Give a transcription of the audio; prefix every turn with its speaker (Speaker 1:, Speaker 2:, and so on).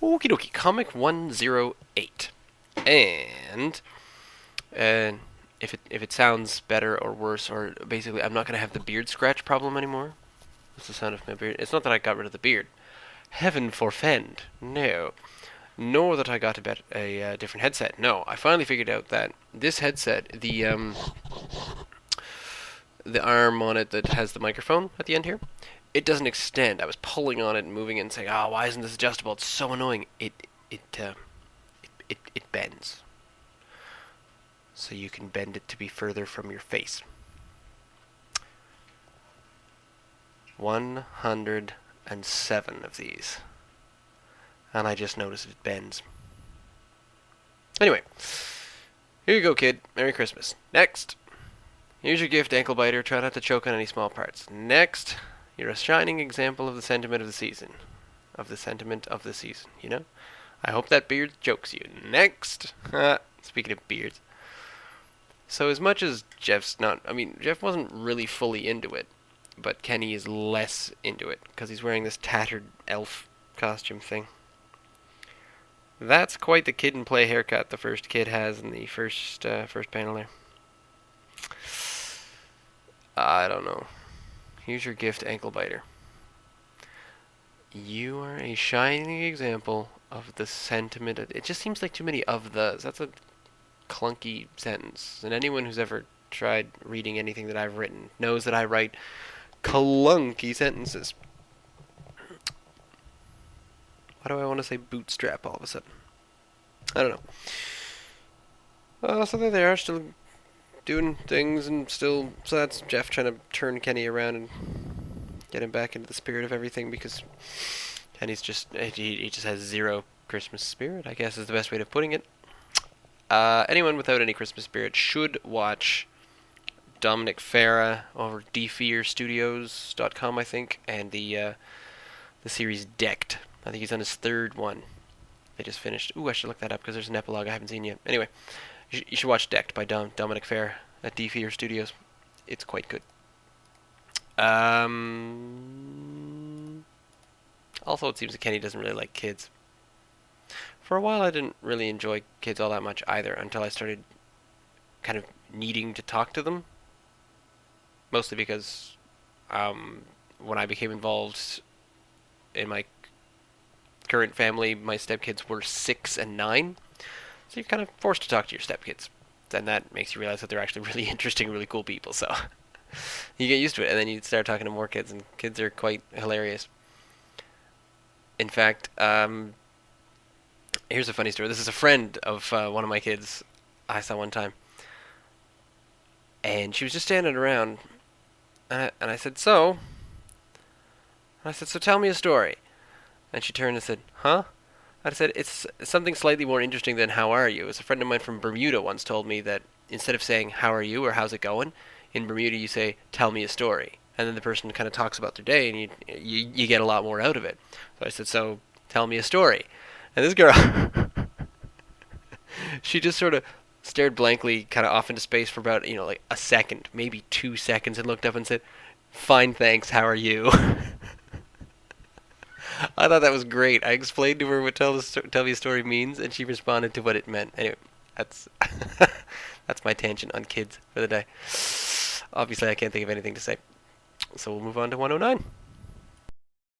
Speaker 1: Okie dokie, Comic 108. And if it sounds better or worse, or basically I'm not going to have the beard scratch problem anymore. That's the sound of my beard. It's not that I got rid of the beard. Heaven forfend. No. Nor that I got a different headset. No, I finally figured out that this headset, the arm on it that has the microphone at the end here, it doesn't extend. I was pulling on it and moving it and saying, "Oh, why isn't this adjustable? It's so annoying." It bends, so you can bend it to be further from your face. 107 of these, and I just noticed it bends. Anyway, here you go, kid. Merry Christmas. Next. Here's your gift, ankle biter. Try not to choke on any small parts. Next, you're a shining example of the sentiment of the season. Of the sentiment of the season, you know? I hope that beard jokes you. Next. Speaking of beards. So as much as Jeff wasn't really fully into it, but Kenny is less into it, because he's wearing this tattered elf costume thing. That's quite the kid and play haircut the first kid has in the first panel there. I don't know. Here's your gift, ankle biter. You are a shining example of the sentiment. It just seems like too many of those. That's a clunky sentence. And anyone who's ever tried reading anything that I've written knows that I write clunky sentences. Why do I want to say bootstrap all of a sudden? I don't know. So there they are, still doing things, and so that's Jeff trying to turn Kenny around and get him back into the spirit of everything, because Kenny's he just has zero Christmas spirit, I guess is the best way of putting it. Anyone without any Christmas spirit should watch Dominic Farah over dfearstudios.com, I think, and the series Decked. I think he's on his third one. They just finished. Ooh, I should look that up because there's an epilogue I haven't seen yet. Anyway, you should watch Decked by Dominic Farah at dfear Studios. It's quite good. Also, it seems that Kenny doesn't really like kids. For a while, I didn't really enjoy kids all that much either, until I started kind of needing to talk to them. Mostly because when I became involved in my current family, my stepkids were 6 and 9. So you're kind of forced to talk to your stepkids. Then that makes you realize that they're actually really interesting, really cool people. So you get used to it, and then you start talking to more kids, and kids are quite hilarious. In fact, here's a funny story. This is a friend of one of my kids I saw one time. And she was just standing around, and I said, so tell me a story. And she turned and said, huh? I said, it's something slightly more interesting than how are you. As a friend of mine from Bermuda once told me that instead of saying how are you or how's it going, in Bermuda you say, tell me a story. And then the person kind of talks about their day, and you get a lot more out of it. So I said, so tell me a story. And this girl, she just sort of stared blankly kind of off into space for about, like a second, maybe 2 seconds, and looked up and said, fine, thanks, how are you? I thought that was great. I explained to her what tell me a story means, and she responded to what it meant. Anyway, that's that's my tangent on kids for the day. Obviously, I can't think of anything to say. So we'll move on to 109.